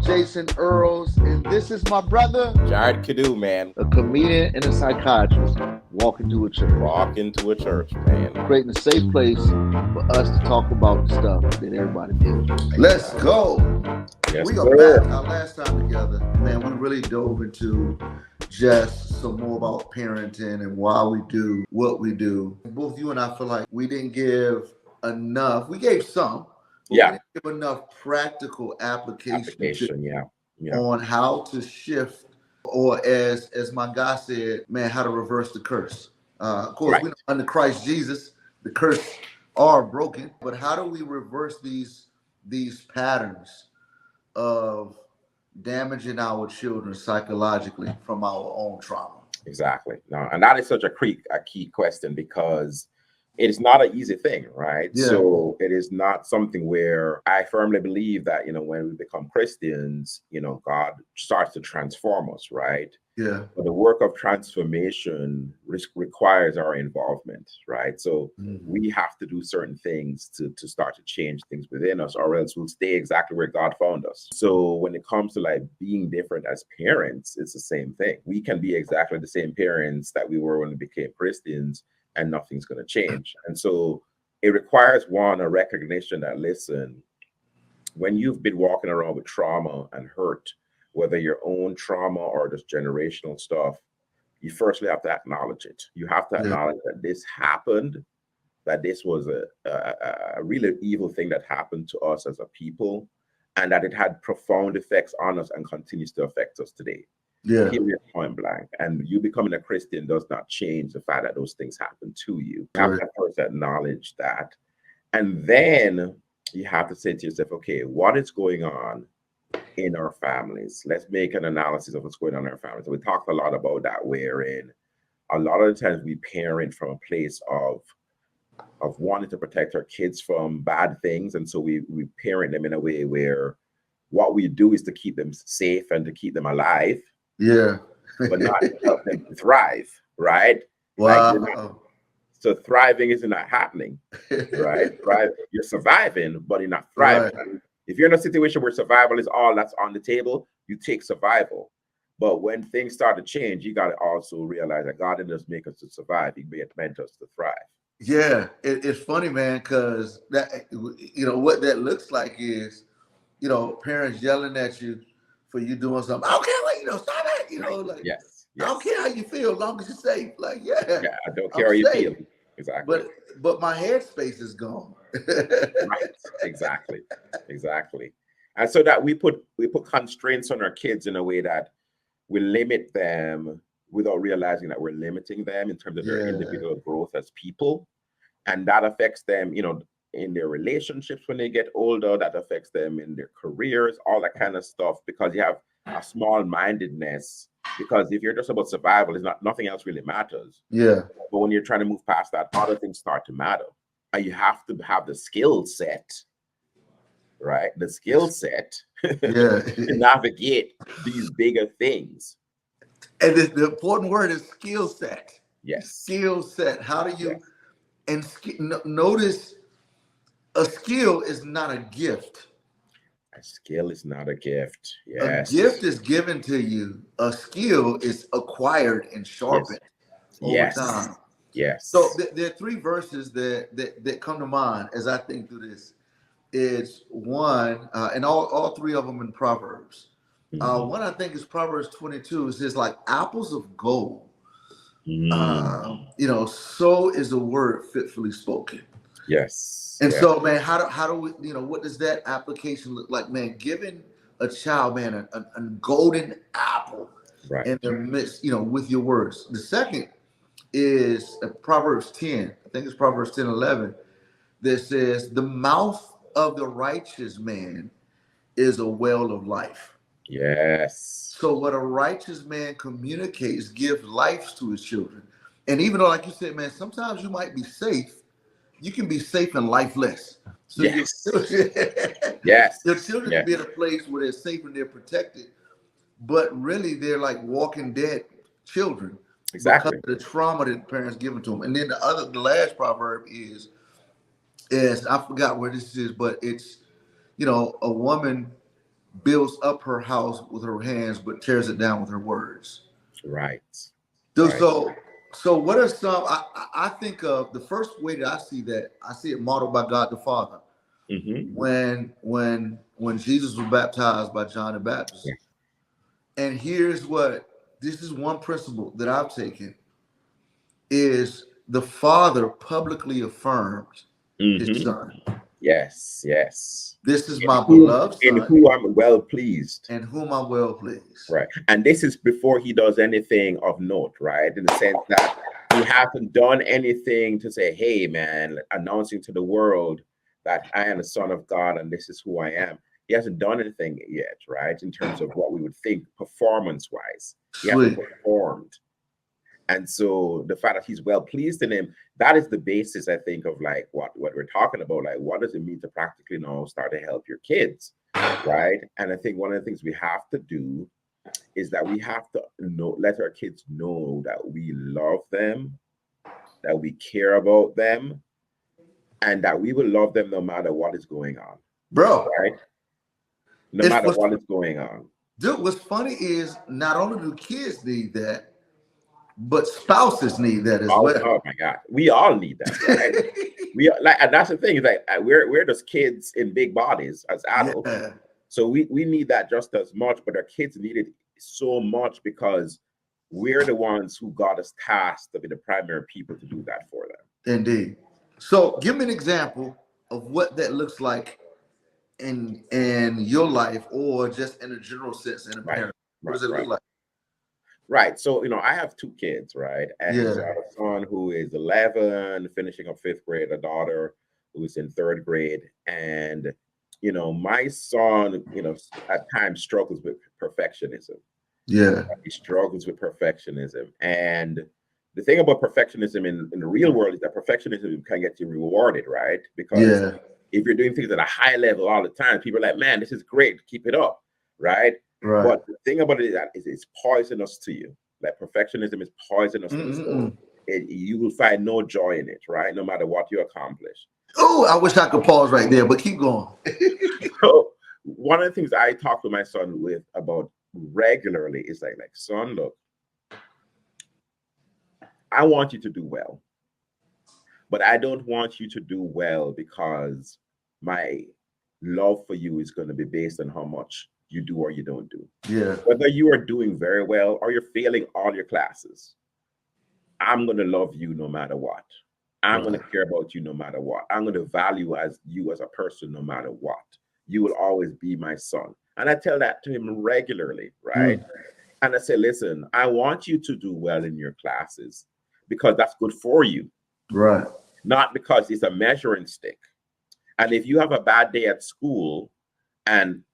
Jason Earls, and this is my brother, Jared Kiddoe, man. a comedian and a psychiatrist, walking to a church. Walk into a church, man. Creating a safe place for us to talk about the stuff that everybody deals with. Let's go. Yes, We are sir. back. Our last time together, man, we really dove into just some more about parenting and why we do what we do. Both you and I feel like we didn't give enough. We gave some, but we didn't give enough practical application on how to shift, or as my guy said, man, how to reverse the curse. Of course, we know under Christ Jesus, the curse are broken, but how do we reverse these patterns of damaging our children psychologically from our own trauma? Exactly. No, and that is such a key question, because it is not an easy thing, right? Yeah. So it is not something where I firmly believe that, when we become Christians, God starts to transform us, right? Yeah. But the work of transformation requires our involvement, right? So we have to do certain things to start to change things within us, or else we'll stay exactly where God found us. So when it comes to like being different as parents, it's the same thing. We can be exactly the same parents that we were when we became Christians, and nothing's going to change. And so it requires, one, a recognition that, listen, when you've been walking around with trauma and hurt, whether your own trauma or just generational stuff, you firstly have to acknowledge it. You have to acknowledge that this happened, that this was a really evil thing that happened to us as a people, and that it had profound effects on us and continues to affect us today. Yeah. Period, point blank. And you becoming a Christian does not change the fact that those things happen to you. You have to first acknowledge that. And then you have to say to yourself, okay, what is going on in our families? Let's make an analysis of what's going on in our families. So we talked a lot about that, wherein a lot of the times we parent from a place of wanting to protect our kids from bad things. And so we parent them in a way where what we do is to keep them safe and to keep them alive. Yeah. But not to help them to thrive, right? Wow. So thriving is not happening, right? You're surviving, but you're not thriving. Right. If you're in a situation where survival is all that's on the table, you take survival. But when things start to change, you got to also realize that God didn't just make us to survive; He meant us to thrive. Yeah, it's funny, man, because that what that looks like is parents yelling at you for you doing something. I don't care what stop it. Like yes. I don't care how you feel, as long as you're safe. Like I don't care how you feel. Exactly. But my headspace is gone. Right. Exactly. And so that we put constraints on our kids in a way that we limit them without realizing that we're limiting them in terms of their individual growth as people. And that affects them, in their relationships when they get older, that affects them in their careers, all that kind of stuff, because you have a small-mindedness. Because if you're just about survival, nothing else really matters. Yeah. But when you're trying to move past that, other things start to matter. And you have to have the skill set, right? The skill set to navigate these bigger things. And the important word is skill set. Yes. Skill set. How do you notice a skill is not a gift. A skill is not a gift. Yes. A gift is given to you. A skill is acquired and sharpened over time. Yes. So there are three verses that come to mind as I think through this. It's one, and all three of them in Proverbs. One I think is Proverbs 22. It says, like apples of gold. So is a word fitfully spoken. Yes. And so, man, how do we, what does that application look like, man? Giving a child, man, a golden apple in the midst, with your words. The second is Proverbs 10. I think it's Proverbs 10:11 that says, the mouth of the righteous man is a well of life. Yes. So what a righteous man communicates gives life to his children. And even though, like you said, man, sometimes you might be safe, you can be safe and lifeless. So your children can be in a place where they're safe and they're protected, but really they're like walking dead children because of the trauma that parents given to them. And then the last proverb is I forgot where this is, but it's a woman builds up her house with her hands, but tears it down with her words. Right. Dude, Right. so what are some? I think of the first way that I see that. I see it modeled by God the Father Mm-hmm. when Jesus was baptized by John the Baptist. Yeah. And here's what this is one principle that I've taken is the Father publicly affirmed his Mm-hmm. Son. Yes. Yes. This is my beloved In Son, who I'm well pleased. and whom I'm well pleased. Right. And this is before he does anything of note, right? In the sense that he hasn't done anything to say, hey, man, announcing to the world that I am the Son of God and this is who I am. He hasn't done anything yet, right? In terms of what we would think performance wise. He hasn't Sweet. performed. And so the fact that he's well pleased in him, that is the basis, I think, of like what we're talking about. Like, what does it mean to practically now start to help your kids? Right. And I think one of the things we have to do is that we have to let our kids know that we love them, that we care about them, and that we will love them no matter what is going on. Bro. Right. No matter what is going on. Dude, what's funny is not only do kids need that, but spouses need that as well. Oh my God, we all need that, right? We like, and that's the thing is like we're just kids in big bodies as adults, Yeah. so we need that just as much. But our kids need it so much because we're the ones who got us tasked to be the primary people to do that for them. Indeed. So, give me an example of what that looks like in your life, or just in a general sense in a parent. What does it look like? Right. So, I have two kids, right? And Yeah. so I have a son who is 11, finishing up 5th grade, a daughter who is in 3rd grade. And, my son, at times struggles with perfectionism. Yeah. He struggles with perfectionism. And the thing about perfectionism in the real world is that perfectionism can get you rewarded, right? Because if you're doing things at a high level all the time, people are like, man, this is great, keep it up, right? Right. But the thing about it is that it's poisonous to you. Like perfectionism is poisonous to the soul. You will find no joy in it, right? No matter what you accomplish. Oh, I wish I could pause right there, but keep going. So one of the things I talk to my son about regularly is like, son, look, I want you to do well, but I don't want you to do well because my love for you is going to be based on how much you do or you don't do. Yeah. Whether you are doing very well or you're failing all your classes, I'm going to love you no matter what. I'm going to care about you no matter what. I'm going to value you as a person no matter what. You will always be my son. And I tell that to him regularly, right? And I say, listen, I want you to do well in your classes because that's good for you. Right. Not because it's a measuring stick. And if you have a bad day at school,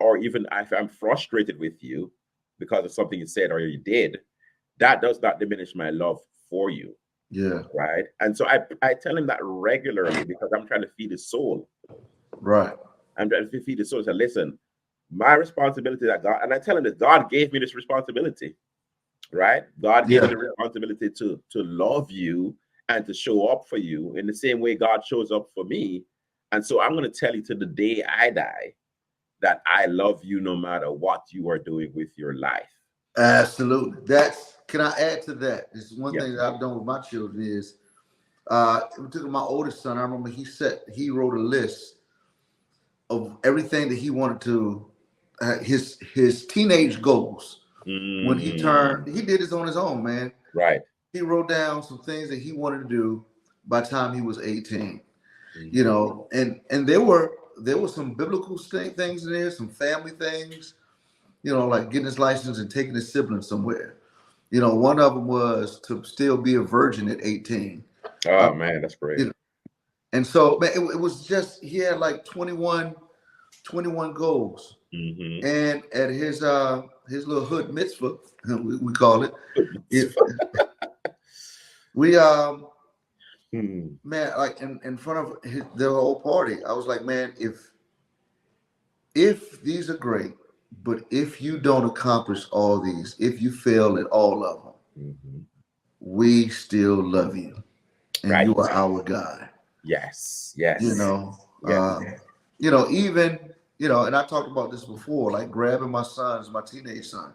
or even if I'm frustrated with you because of something you said or you did, that does not diminish my love for you. Yeah. Right. And so I tell him that regularly because I'm trying to feed his soul. Right. I'm trying to feed his soul. So listen, my responsibility that God, and I tell him that God gave me this responsibility. Right. God gave me the responsibility to love you and to show up for you in the same way God shows up for me. And so I'm going to tell you to the day I die that I love you no matter what you are doing with your life. Absolutely. Can I add to that? This is one thing that I've done with my children is, particularly my oldest son, I remember he wrote a list of everything that he wanted to, his teenage goals. When he did this on his own, man. Right. He wrote down some things that he wanted to do by the time he was 18. And there were some biblical things in there, some family things, like getting his license and taking his siblings somewhere. One of them was to still be a virgin at 18. Oh man, that's great. And so, man, it was just, he had like 21 goals. And at his little hood mitzvah, we call it, we man, like in front of the whole party, I was like, man, if these are great, but if you don't accomplish all these, if you fail at all of them, we still love you, and you are our God. Yes. Yes. Even and I talked about this before, like grabbing my sons, my teenage son,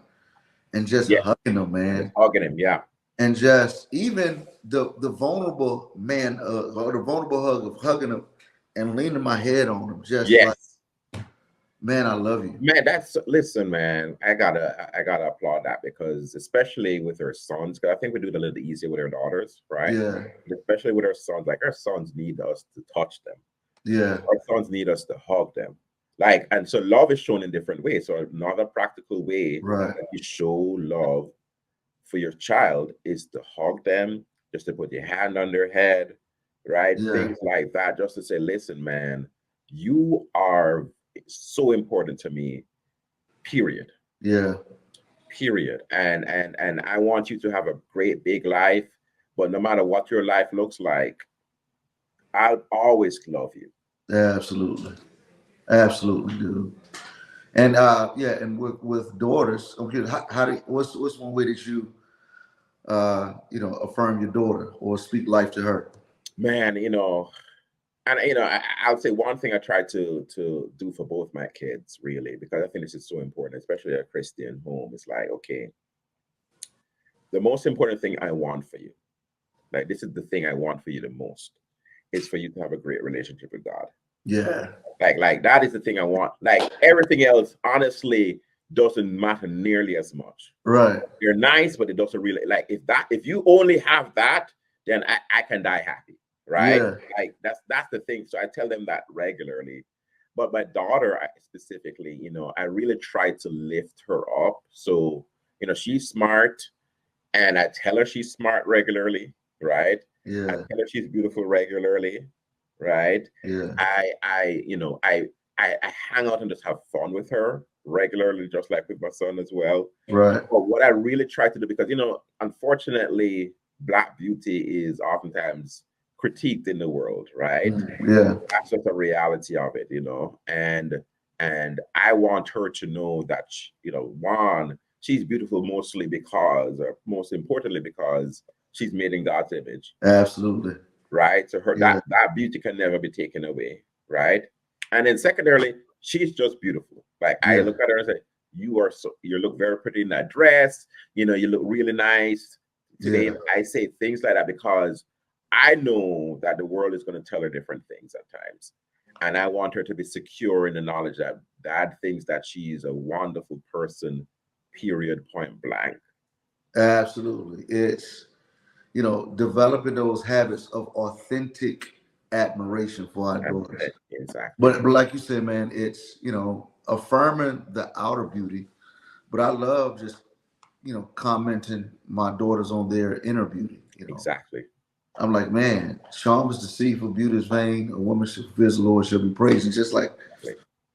and just Yeah, hugging them, just man. hugging him. Yeah, And just even the vulnerable man, or the vulnerable hug of hugging them and leaning my head on them, just like, yes. man, I love you. Man, that's listen, man. I gotta applaud that because especially with our sons, because I think we do it a little easier with our daughters, right? Yeah, But especially with our sons, like our sons need us to touch them. yeah, Our sons need us to hug them. Like, and so love is shown in different ways. So another practical way right, that you show love for your child is to hug them, just to put your hand on their head, right? yeah, Things like that, just to say, listen, man, you are so important to me, period. yeah, Period. And I want you to have a great big life, but no matter what your life looks like, I'll always love you. absolutely, absolutely, dude. And yeah, and with daughters, okay, how do what's one way that you affirm your daughter or speak life to her? Man, and I would say one thing I try to do for both my kids, really, because I think this is so important, especially a Christian home. It's like, okay, the most important thing I want for you, like this is the thing I want for you the most, is for you to have a great relationship with God. Yeah, Like that is the thing I want. Like everything else, honestly, doesn't matter nearly as much. right. You're nice, but it doesn't really like if you only have that, then I can die happy, right? Yeah, Like that's the thing. So I tell them that regularly. But my daughter specifically, I really try to lift her up. So, she's smart and I tell her she's smart regularly, right? I yeah, tell her she's beautiful regularly, right? yeah, I hang out and just have fun with her regularly, just like with my son as well. right. But what I really try to do, because unfortunately, Black beauty is oftentimes critiqued in the world, right? Yeah, That's just a reality of it, and I want her to know that one, she's beautiful mostly because, or most importantly, because she's made in God's image, absolutely. right? So her Yeah, that beauty can never be taken away, right? And then secondarily, she's just beautiful. Like I yeah, look at her and say, you look very pretty in that dress, you look really nice today. yeah, And I say things like that because I know that the world is going to tell her different things at times. And I want her to be secure in the knowledge that God thinks that she is a wonderful person, period, point blank. absolutely. It's developing those habits of authentic admiration for our That's daughters. it. Exactly. But like you said, man, it's affirming the outer beauty. But I love just commenting my daughters on their inner beauty. Exactly. I'm like, man, charm is deceitful, beauty is vain. A woman should fear the Lord, shall be praised. And Exactly.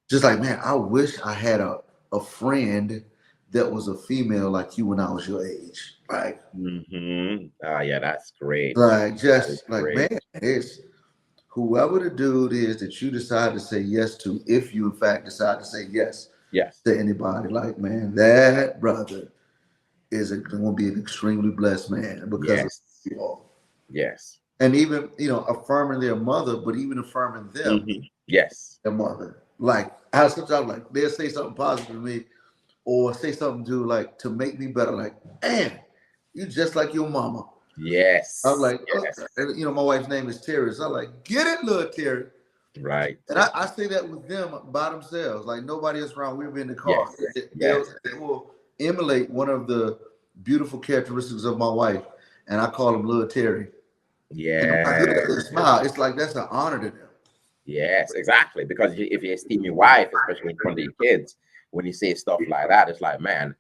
just like, man, I wish I had a friend that was a female like you when I was your age. Yeah, that's great. Like That is just like, great. man, it's whoever the dude is that you decide to say yes to, if you in fact decide to say yes Yes. to anybody, like, man, that brother is going to be an extremely blessed man because of Yes. you all. Yes. And even affirming their mother, but even affirming them, Yes. their mother. Like I sometimes like they'll say something positive to me, or say something to make me better. Like, man, you just like your mama. I'm Yes. like, Yes. and my wife's name is Terry. So I'm like, get it, little Terry. Right. And I say that with them by themselves, like nobody else around. We'll be in the car. Yes. They'll, Yes. they will emulate one of the beautiful characteristics of my wife, and I call him Little Terry. And when I do that Yes. little smile, it's like that's an honor to them. Yes. Exactly. Because if you esteem your wife, especially in front of your kids, when you say stuff like that, it's like, man,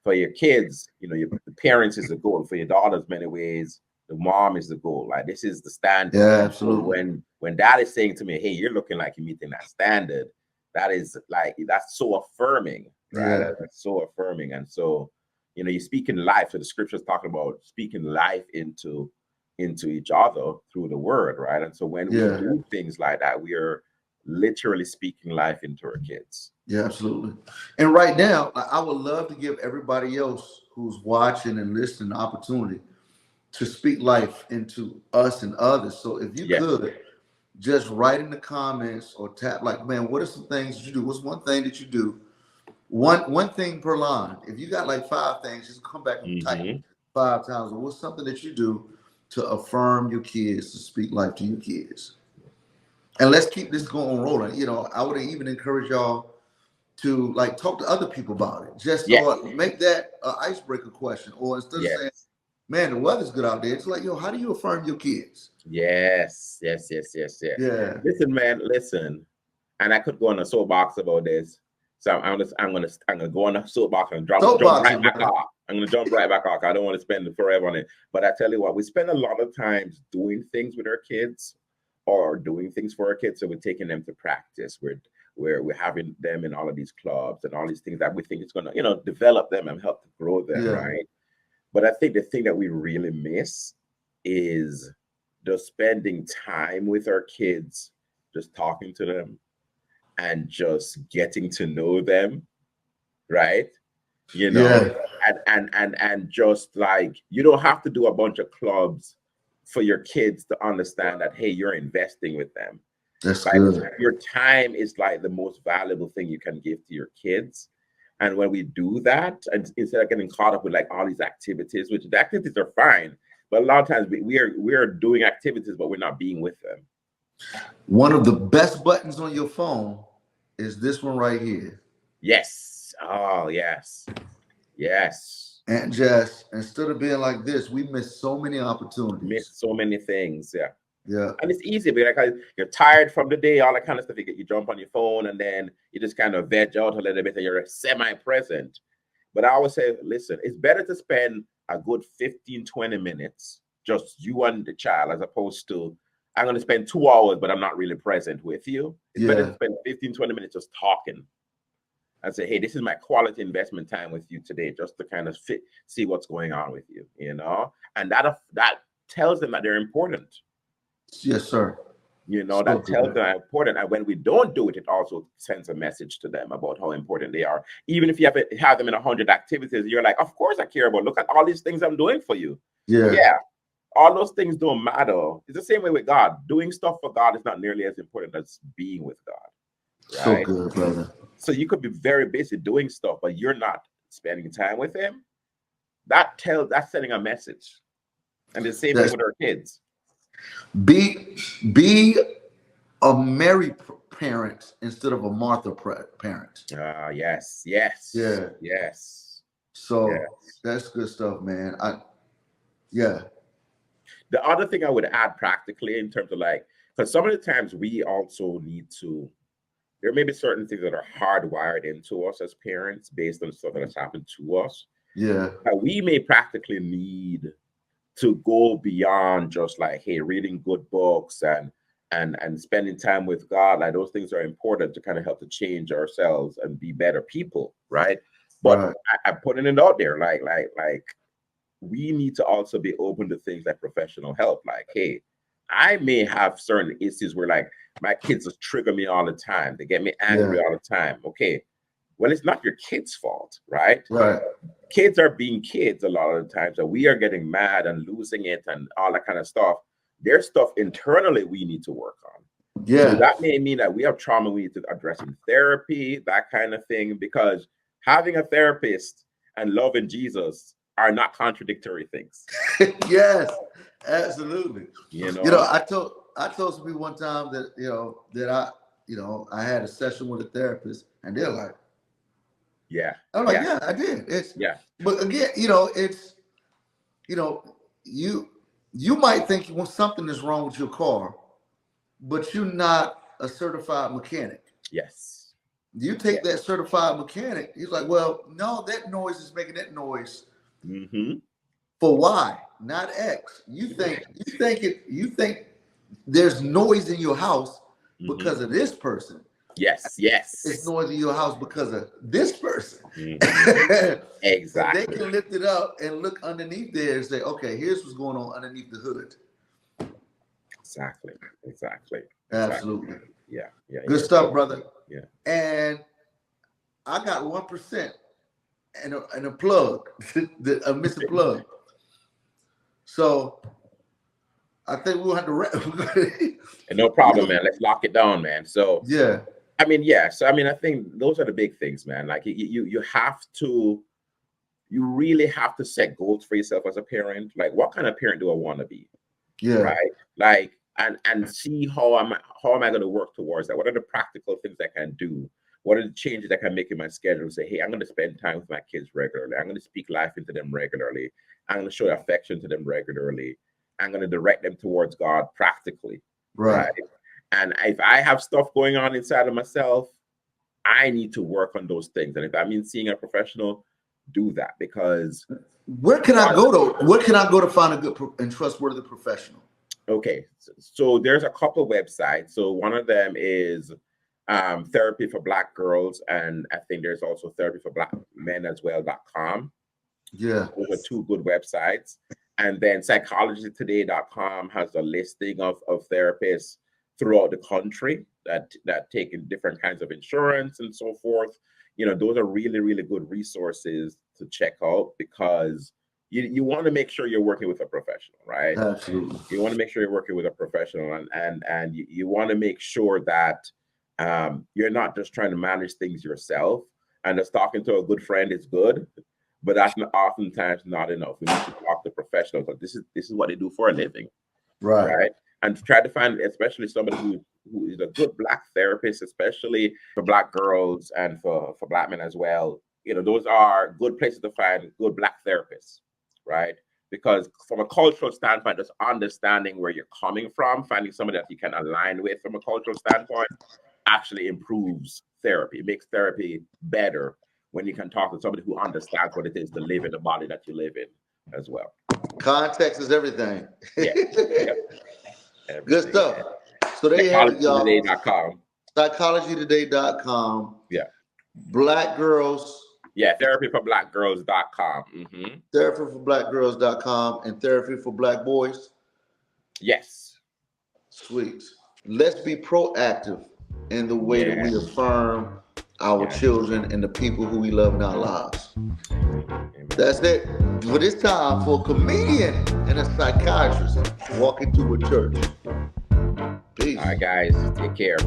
for your kids, the parents is the goal. For your daughters, many ways, the mom is the goal. Like this is the standard. Yeah, And so absolutely. when dad is saying to me, hey, you're looking like you're meeting that standard, that is like that's so affirming, right? Yeah, That's so affirming. And so, you're speaking life. So the scriptures talking about speaking life into each other through the word, right? And so when we yeah, do things like that, we are literally speaking life into our kids. yeah, absolutely. And right now, I would love to give everybody else who's watching and listening the opportunity to speak life into us and others. So if you Yes. could, just write in the comments or tap like, man, what are some things that you do? What's one thing that you do? One thing per line. If you got like 5 things, just come back and type Mm-hmm. 5 times. Or what's something that you do to affirm your kids, to speak life to your kids? And let's keep this going rolling. I would even encourage y'all to like talk to other people about it. Just Yes. or make that an icebreaker question. Or instead of saying, Yes. man, the weather's good out there, it's like, yo, how do you affirm your kids? Yes. Yes. Yes. Yes. Yes. Yeah. Listen, man. Listen. And I could go on a soapbox about this. So I'm gonna go on a soapbox and jump right Soapboxes, back brother. off. I'm gonna jump right back off. I don't want to spend forever on it. But I tell you what, we spend a lot of times doing things with our kids or doing things for our kids. So we're taking them to practice. We're having them in all of these clubs and all these things that we think is gonna, develop them and help to grow them, Yeah. right? But I think the thing that we really miss is just spending time with our kids, just talking to them and just getting to know them, right? You know, Yeah. and just like you don't have to do a bunch of clubs for your kids to understand that hey, you're investing with them. That's Like good. your time is like the most valuable thing you can give to your kids. And when we do that, and instead of getting caught up with like all these activities, which the activities are fine, but a lot of times we are doing activities, but we're not being with them. One of the best buttons on your phone is this one right here. Yes. Oh, yes. Yes. And just instead of being like this, we miss so many opportunities. Miss so many things. Yeah. Yeah. And it's easy because like, you're tired from the day, all that kind of stuff. You jump on your phone and then you just kind of veg out a little bit and you're semi-present. But I always say, listen, it's better to spend a good 15, 20 minutes, just you and the child, as opposed to I'm going to spend 2 hours, but I'm not really present with you. It's better to Yeah. spend 15, 20 minutes just talking and say, hey, this is my quality investment time with you today, just to kind of see what's going on with you. And that tells them that they're important. Yes, sir. So That tells them good. they're important. And when we don't do it, it also sends a message to them about how important they are. Even if you have them in 100 activities, you're like, of course I care about. Look at all these things I'm doing for you. Yeah. Yeah, all those things don't matter. It's the same way with God. Doing stuff for God is not nearly as important as being with God, So right? good, brother. So you could be very busy doing stuff, but you're not spending time with Him. That's sending a message. And the same thing That's with our kids. be a Mary parent instead of a Martha parent. Yes, yes, Yeah. yes, So yes. that's good stuff, man. Yeah. The other thing I would add practically in terms of like, because some of the times we also need to, there may be certain things that are hardwired into us as parents based on stuff that has happened to us. Yeah. We may practically need to go beyond just like, hey, reading good books and spending time with God. Like those things are important to kind of help to change ourselves and be better people, right? But Right. I'm putting it out there, like we need to also be open to things like professional help. Like, hey, I may have certain issues where like my kids just trigger me all the time. They get me angry Yeah. all the time. Okay. Well, it's not your kid's fault, right? Right. Kids are being kids a lot of the times, and we are getting mad and losing it and all that kind of stuff. There's stuff internally we need to work on. So Yeah. that may mean that we have trauma we need to address in therapy, that kind of thing, because having a therapist and loving Jesus are not contradictory things. Yes. Absolutely. You know? I told some people one time that I had a session with a therapist, and they're like, Yeah. I'm like, Yeah. yeah, I did. Yeah. But again, it's you know, you you might think something is wrong with your car, but you're not a certified mechanic. Yes. You take that certified mechanic, he's like, well, no, that noise is making that noise Mm-hmm. for Y, not X. You think there's noise in your house Mm-hmm. because of this person. Yes. It's Yes. noise in your house because of this person. Mm-hmm. And they Exactly. can lift it up and look underneath there and say, okay, here's what's going on underneath the hood. Exactly. Exactly. Exactly. Absolutely. Yeah. Yeah. Good Yeah. stuff, brother. Yeah. And I got 1% and a plug, a missing plug. So I think we'll have to. No problem, man. Let's lock it down, man. So yeah. I mean, yeah. So I mean, I think those are the big things, man. Like you have to, you really have to set goals for yourself as a parent. Like, what kind of parent do I want to be? Yeah. Right. Like, and see how am I going to work towards that? What are the practical things I can do? What are the changes I can make in my schedule? Say, hey, I'm going to spend time with my kids regularly. I'm going to speak life into them regularly. I'm going to show affection to them regularly. I'm going to direct them towards God practically. Right. And if I have stuff going on inside of myself, I need to work on those things. And if that means seeing a professional, do that. Because where can I go to? Where can I go to find a good and trustworthy professional? Okay, so there's a couple websites. So one of them is Therapy for Black Girls, and I think there's also Therapy for Black Men as well.com. Yeah, those are two good websites. And then psychologytoday.com has a listing of therapists throughout the country that take in different kinds of insurance and so forth. You know, those are really, really good resources to check out, because you want to make sure you're working with a professional, right? Absolutely. You want to make sure you're working with a professional, and you want to make sure that you're not just trying to manage things yourself. And just talking to a good friend is good, but that's oftentimes not enough. We need to talk to professionals. But this is what they do for a living, right? And to try to find, especially somebody who is a good Black therapist, especially for Black girls and for Black men as well. You know, those are good places to find good Black therapists, right? Because from a cultural standpoint, just understanding where you're coming from, finding somebody that you can align with from a cultural standpoint, actually improves therapy. It makes therapy better when you can talk to somebody who understands what it is to live in the body that you live in as well. Context is everything. Yeah. Yep. Good stuff. So there you have it, y'all. Psychologytoday.com. Psychologytoday.com. Yeah. Black girls. Yeah, therapyforblackgirls.com. Mm-hmm. Therapyforblackgirls.com and therapy for Black boys. Yes. Sweet. Let's be proactive in the way that we affirm our children and the people who we love in our lives. Amen. That's it. For this time, for a comedian and a psychiatrist walking to a church. Peace. All right, guys. Take care.